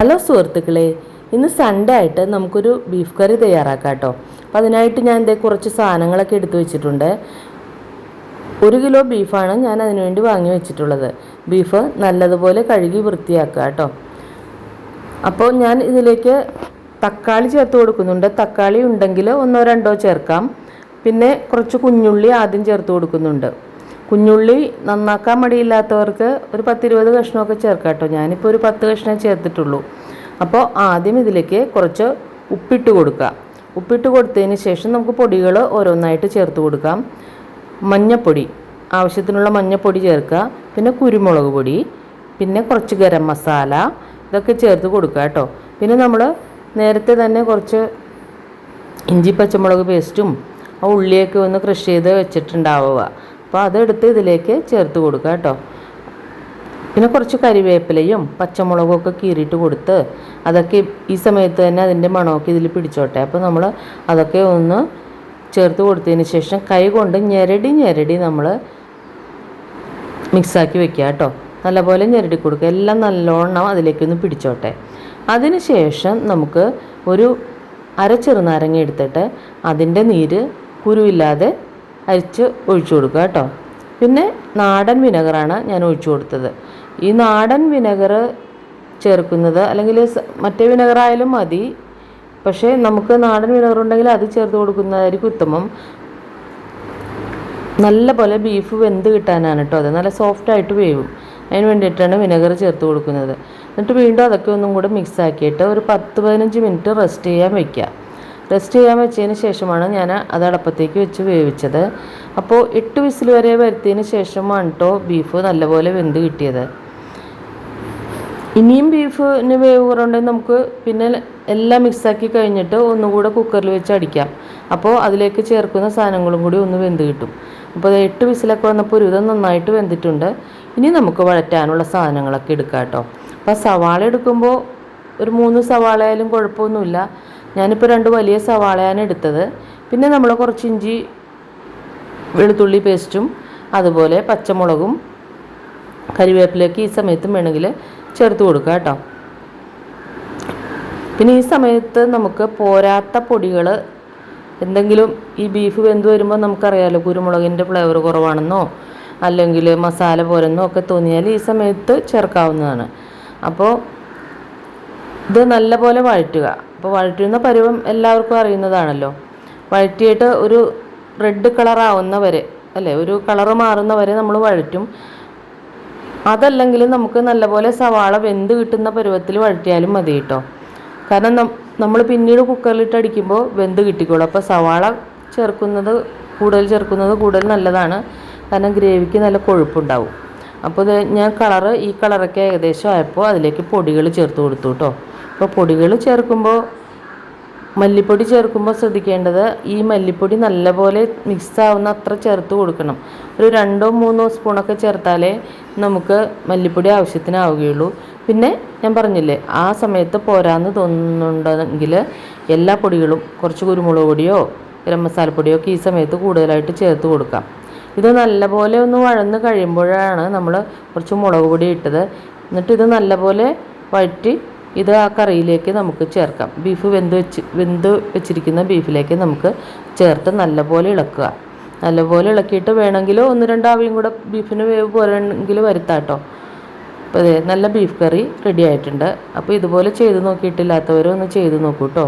Hello സുഹൃത്തുക്കളെ, ഇന്ന് Sunday ആയിട്ട് നമുക്കൊരു ബീഫ് കറി തയ്യാറാക്കാം കേട്ടോ. അപ്പോൾ അതിനായിട്ട് ഞാൻ കുറച്ച് സാധനങ്ങളൊക്കെ എടുത്തു വെച്ചിട്ടുണ്ട്. 1 കിലോ ബീഫാണ് ഞാൻ അതിനുവേണ്ടി വാങ്ങി വെച്ചിട്ടുള്ളത്. ബീഫ് നല്ലതുപോലെ കഴുകി വൃത്തിയാക്കുക കേട്ടോ. അപ്പോൾ ഞാൻ ഇതിലേക്ക് തക്കാളി ചേർത്ത് കൊടുക്കുന്നുണ്ട്. തക്കാളി ഉണ്ടെങ്കിൽ 1-2 ചേർക്കാം. പിന്നെ കുറച്ച് കുഞ്ഞുള്ളി ആദ്യം ചേർത്ത് കൊടുക്കുന്നുണ്ട്. കുഞ്ഞുള്ളി നന്നാക്കാൻ മടിയില്ലാത്തവർക്ക് ഒരു 10-20 കഷ്ണമൊക്കെ ചേർക്കാം കേട്ടോ. ഞാനിപ്പോൾ ഒരു 10 കഷ്ണം ചേർത്തിട്ടുള്ളൂ. അപ്പോൾ ആദ്യം ഇതിലേക്ക് കുറച്ച് ഉപ്പിട്ട് കൊടുക്കുക. ഉപ്പിട്ട് കൊടുത്തതിന് ശേഷം നമുക്ക് പൊടികൾ ഓരോന്നായിട്ട് ചേർത്ത് കൊടുക്കാം. മഞ്ഞൾപ്പൊടി, ആവശ്യത്തിനുള്ള മഞ്ഞൾപ്പൊടി ചേർക്കുക. പിന്നെ കുരുമുളക് പൊടി, പിന്നെ കുറച്ച് ഗരം മസാല, ഇതൊക്കെ ചേർത്ത് കൊടുക്കുക കേട്ടോ. പിന്നെ നമ്മൾ നേരത്തെ തന്നെ കുറച്ച് ഇഞ്ചി പച്ചമുളക് പേസ്റ്റും ഉള്ളിയൊക്കെ ഒന്ന് ക്രഷ് ചെയ്ത് വെച്ചിട്ടുണ്ടാവുക. അപ്പോൾ അതെടുത്ത് ഇതിലേക്ക് ചേർത്ത് കൊടുക്കുക കേട്ടോ. പിന്നെ കുറച്ച് കരിവേപ്പിലയും പച്ചമുളകും ഒക്കെ കീറിയിട്ട് കൊടുത്ത് അതൊക്കെ ഈ സമയത്ത് തന്നെ അതിൻ്റെ മണമൊക്കെ ഇതിൽ പിടിച്ചോട്ടെ. അപ്പോൾ നമ്മൾ അതൊക്കെ ഒന്ന് ചേർത്ത് കൊടുത്തതിന് ശേഷം കൈ കൊണ്ട് ഞെരടി നമ്മൾ മിക്സാക്കി വെക്കുക കേട്ടോ. നല്ലപോലെ ഞെരടി കൊടുക്കുക. എല്ലാം നല്ലോണം അതിലേക്കൊന്ന് പിടിച്ചോട്ടെ. അതിന് ശേഷം നമുക്ക് ഒരു ചെറുനാരങ്ങ എടുത്തിട്ട് അതിൻ്റെ നീര് കുരുവില്ലാതെ അരിച്ച് ഒഴിച്ചു കൊടുക്കുക കേട്ടോ. പിന്നെ നാടൻ വിനെഗറാണ് ഞാൻ ഒഴിച്ചു കൊടുത്തത്. ഈ നാടൻ വിനെഗർ ചേർക്കുന്നത്, അല്ലെങ്കിൽ മറ്റേ വിനെഗറായാലും മതി, പക്ഷേ നമുക്ക് നാടൻ വിനെഗർ ഉണ്ടെങ്കിൽ അത് ചേർത്ത് കൊടുക്കുന്നതായിരിക്കും ഉത്തമം. നല്ല പോലെ ബീഫ് വെന്ത് കിട്ടാനാണ് കേട്ടോ. അത് നല്ല സോഫ്റ്റായിട്ട് വേവും. അതിന് വേണ്ടിയിട്ടാണ് വിനെഗർ ചേർത്ത് കൊടുക്കുന്നത്. എന്നിട്ട് വീണ്ടും അതൊക്കെ ഒന്നും കൂടെ മിക്സ് ആക്കിയിട്ട് ഒരു 10-15 മിനിറ്റ് റെസ്റ്റ് ചെയ്യാൻ വയ്ക്കുക. റെസ്റ്റ് ചെയ്യാൻ വെച്ചതിന് ശേഷമാണ് ഞാൻ അത് അടപ്പത്തേക്ക് വെച്ച് വേവിച്ചത്. അപ്പോൾ 8 വിസിൽ വരെ വരുത്തിയതിന് ശേഷമാണ് കേട്ടോ ബീഫ് നല്ലപോലെ വെന്ത് കിട്ടിയത്. ഇനിയും ബീഫിന് വേവ് കുറവുണ്ടെങ്കിൽ നമുക്ക് പിന്നെ എല്ലാം മിക്സാക്കി കഴിഞ്ഞിട്ട് ഒന്നുകൂടെ കുക്കറിൽ വെച്ച് അടിക്കാം. അപ്പോൾ അതിലേക്ക് ചേർക്കുന്ന സാധനങ്ങളും കൂടി ഒന്ന് വെന്ത് കിട്ടും. അപ്പോൾ 8 വിസിലൊക്കെ വന്നപ്പോൾ ഒരുവിധം നന്നായിട്ട് വെന്തിട്ടുണ്ട്. ഇനി നമുക്ക് വഴറ്റാനുള്ള സാധനങ്ങളൊക്കെ എടുക്കാം കേട്ടോ. അപ്പോൾ സവാള എടുക്കുമ്പോൾ ഒരു 3 സവാള ആയാലും കുഴപ്പമൊന്നുമില്ല. ഞാനിപ്പോൾ 2 വലിയ സവാളയാണ് എടുത്തത്. പിന്നെ നമ്മൾ കുറച്ച് ഇഞ്ചി വെളുത്തുള്ളി പേസ്റ്റും അതുപോലെ പച്ചമുളകും കരിവേപ്പിലേക്ക് ഈ സമയത്തും വേണമെങ്കിൽ ചേർത്ത് കൊടുക്കുക കേട്ടോ. പിന്നെ ഈ സമയത്ത് നമുക്ക് പോരാത്ത പൊടികൾ എന്തെങ്കിലും, ഈ ബീഫ് വെന്ത് വരുമ്പോൾ നമുക്കറിയാമല്ലോ കുരുമുളകിൻ്റെ ഫ്ലേവർ കുറവാണെന്നോ അല്ലെങ്കിൽ മസാല പോരെന്നോ ഒക്കെ തോന്നിയാൽ ഈ സമയത്ത് ചേർക്കാവുന്നതാണ്. അപ്പോൾ ഇത് നല്ലപോലെ വഴറ്റുക. അപ്പോൾ വഴറ്റുന്ന പരുവം എല്ലാവർക്കും അറിയുന്നതാണല്ലോ. വഴറ്റിയിട്ട് ഒരു റെഡ് കളറാവുന്ന വരെ, അല്ലേ, ഒരു കളറ് മാറുന്ന വരെ നമ്മൾ വഴറ്റും. അതല്ലെങ്കിൽ നമുക്ക് നല്ലപോലെ സവാള വെന്ത് കിട്ടുന്ന പരുവത്തിൽ വഴറ്റിയാലും മതി കേട്ടോ. കാരണം നമ്മൾ പിന്നീട് കുക്കറിലിട്ട് അടിക്കുമ്പോൾ വെന്ത് കിട്ടിക്കോളും. അപ്പോൾ സവാള ചേർക്കുന്നത് കൂടുതൽ നല്ലതാണ്. കാരണം ഗ്രേവിക്ക് നല്ല കൊഴുപ്പുണ്ടാവും. അപ്പോൾ ഞാൻ ഈ കളറൊക്കെ ഏകദേശം ആയപ്പോൾ അതിലേക്ക് പൊടികൾ ചേർത്ത് കൊടുത്തു കേട്ടോ. അപ്പോൾ പൊടികൾ ചേർക്കുമ്പോൾ മല്ലിപ്പൊടി ചേർക്കുമ്പോൾ ശ്രദ്ധിക്കേണ്ടത്, ഈ മല്ലിപ്പൊടി നല്ലപോലെ മിക്സ് ആവുന്ന അത്ര ചേർത്ത് കൊടുക്കണം. ഒരു 2-3 സ്പൂണൊക്കെ ചേർത്താലേ നമുക്ക് മല്ലിപ്പൊടി ആവശ്യത്തിനാവുകയുള്ളൂ. പിന്നെ ഞാൻ പറഞ്ഞില്ലേ, ആ സമയത്ത് പോരാന്ന് തോന്നുന്നുണ്ടെങ്കിൽ എല്ലാ പൊടികളും കുറച്ച് കുരുമുളക് പൊടിയോ ഗരം മസാലപ്പൊടിയോ ഒക്കെ ഈ സമയത്ത് കൂടുതലായിട്ട് ചേർത്ത് കൊടുക്കാം. ഇത് നല്ലപോലെ ഒന്ന് വഴന്ന് കഴിയുമ്പോഴാണ് നമ്മൾ കുറച്ച് മുളക് പൊടി ഇട്ടത്. എന്നിട്ട് ഇത് നല്ലപോലെ വഴറ്റി ഇത് ആ കറിയിലേക്ക് നമുക്ക് ചേർക്കാം. ബീഫ് വെന്ത് വെച്ചിരിക്കുന്ന ബീഫിലേക്ക് നമുക്ക് ചേർത്ത് നല്ലപോലെ ഇളക്കുക. നല്ലപോലെ ഇളക്കിയിട്ട് വേണമെങ്കിൽ 1-2 ആവിയും കൂടെ ബീഫിന് വേവ് പോരെങ്കിൽ വരുത്താം കേട്ടോ. അപ്പോൾ അതെ, നല്ല ബീഫ് കറി റെഡി ആയിട്ടുണ്ട്. അപ്പോൾ ഇതുപോലെ ചെയ്ത് നോക്കിയിട്ടില്ലാത്തവരൊന്ന് ചെയ്ത് നോക്കൂ കേട്ടോ.